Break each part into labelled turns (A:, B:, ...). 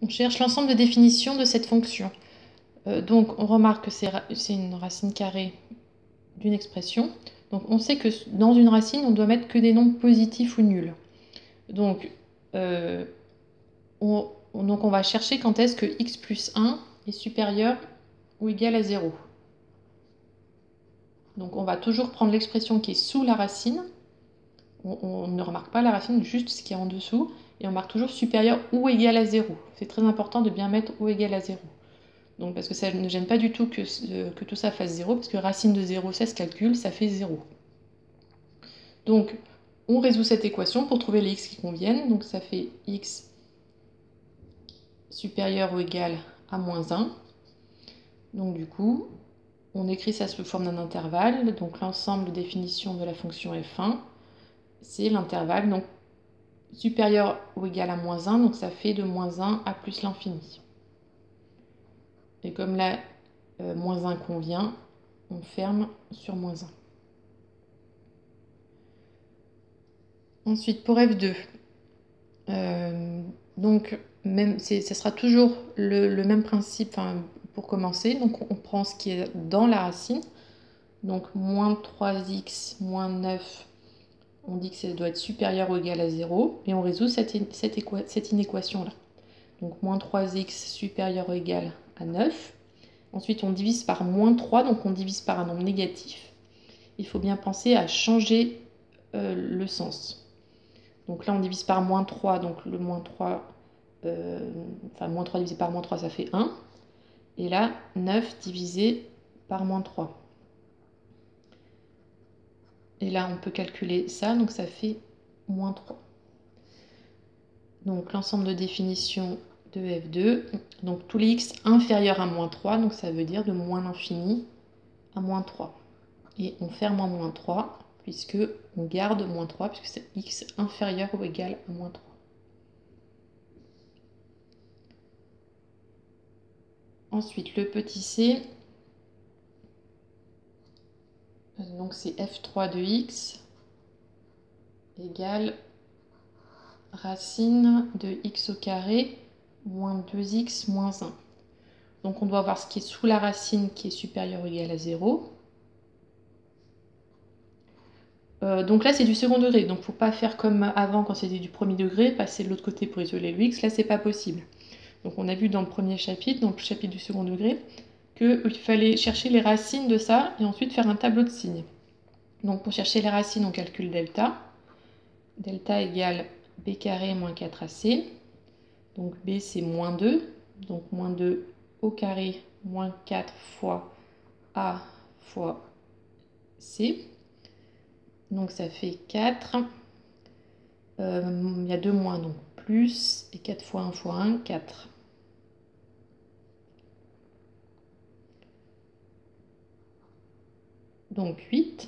A: On cherche l'ensemble de définitions de cette fonction. Donc on remarque que c'est une racine carrée d'une expression. Donc on sait que dans une racine, on doit mettre que des nombres positifs ou nuls. Donc on va chercher quand est-ce que x plus 1 est supérieur ou égal à 0. Donc on va toujours prendre l'expression qui est sous la racine. On ne remarque pas la racine, juste ce qui est en dessous. Et on marque toujours supérieur ou égal à 0. C'est très important de bien mettre ou égal à 0. Donc, parce que ça ne gêne pas du tout que tout ça fasse 0, parce que racine de 0, ça se calcule, ça fait 0. Donc, on résout cette équation pour trouver les x qui conviennent. Donc, ça fait x supérieur ou égal à moins 1. Donc, du coup, on écrit ça sous forme d'un intervalle. Donc, l'ensemble de définition de la fonction f1, c'est l'intervalle donc supérieur ou égal à moins 1. Donc, ça fait de moins 1 à plus l'infini. Et comme là, moins 1 convient, on ferme sur moins 1. Ensuite, pour f2, donc ça sera toujours le même principe pour commencer. Donc on prend ce qui est dans la racine. Donc moins 3x moins 9, on dit que ça doit être supérieur ou égal à 0. Et on résout cette inéquation-là. Donc moins 3x supérieur ou égal à 9. Ensuite on divise par moins 3, donc on divise par un nombre négatif. Il faut bien penser à changer le sens. Donc là, on divise par moins 3, donc le moins 3, moins 3 divisé par moins 3, ça fait 1. Et là, 9 divisé par moins 3. Et là, on peut calculer ça, donc ça fait moins 3. Donc l'ensemble de définition de f2, donc tous les x inférieurs à moins 3, donc ça veut dire de moins l'infini à moins 3. Et on ferme en moins 3, puisque on garde moins 3, puisque c'est x inférieur ou égal à moins 3. Ensuite, le petit c, donc c'est f3 de x égale racine de x au carré moins 2x moins 1. Donc on doit voir ce qui est sous la racine qui est supérieur ou égal à 0. Donc là c'est du second degré, donc il ne faut pas faire comme avant quand c'était du premier degré, passer de l'autre côté pour isoler le x, là c'est pas possible. Donc on a vu dans le premier chapitre, donc le chapitre du second degré, qu'il fallait chercher les racines de ça et ensuite faire un tableau de signes. Donc pour chercher les racines, on calcule delta. Delta égale b carré moins 4ac. Donc b c'est moins 2. Donc moins 2 au carré moins 4 fois a fois c. Donc ça fait 4. Il y a 2 moins, donc plus. Et 4 fois 1 fois 1, 4. Donc 8.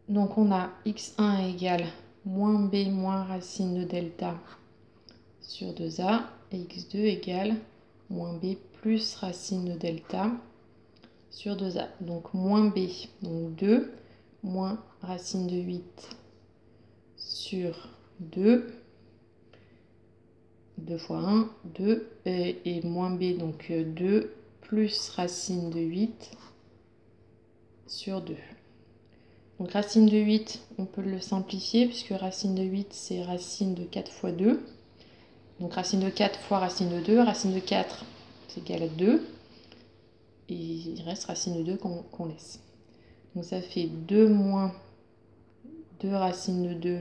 A: Donc on a x1 égale moins b moins racine de delta sur 2a. Et x2 égale moins b plus racine de delta sur 2a. Donc moins b, donc 2, moins racine de 8 sur 2. 2 fois 1, 2. Et moins b, donc 2, plus racine de 8 sur 2. Donc racine de 8, on peut le simplifier, puisque racine de 8, c'est racine de 4 fois 2. Donc racine de 4 fois racine de 2. Racine de 4, c'est égal à 2. Et il reste racine de 2 qu'on laisse. Donc ça fait 2 moins 2 racine de 2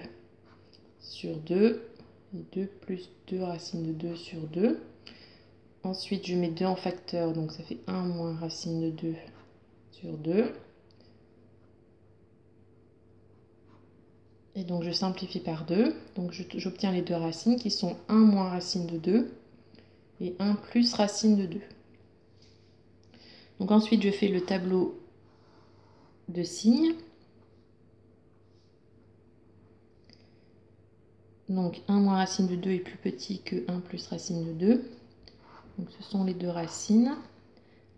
A: sur 2. Et 2 plus 2 racine de 2 sur 2. Ensuite, je mets 2 en facteur, donc ça fait 1 moins racine de 2 sur 2. Et donc je simplifie par 2. Donc j'obtiens les deux racines qui sont 1 moins racine de 2 et 1 plus racine de 2. Donc ensuite, je fais le tableau de signes. Donc 1 moins racine de 2 est plus petit que 1 plus racine de 2. Donc ce sont les deux racines.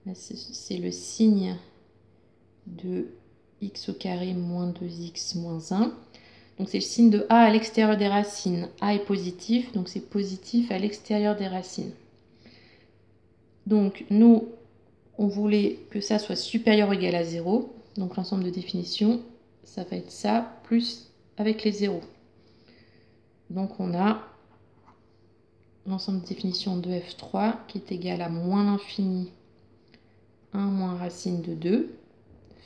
A: Là, c'est le signe de x au carré moins 2x moins 1. Donc c'est le signe de a à l'extérieur des racines. A est positif, donc c'est positif à l'extérieur des racines. Donc nous, on voulait que ça soit supérieur ou égal à 0. Donc l'ensemble de définition, ça va être ça, plus avec les zéros. Donc on a l'ensemble de définition de f3 qui est égal à moins l'infini 1 moins racine de 2,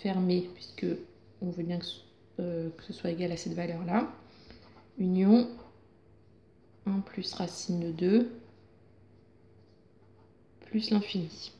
A: fermé puisque on veut bien que ce soit égal à cette valeur-là, union 1 plus racine de 2 plus l'infini.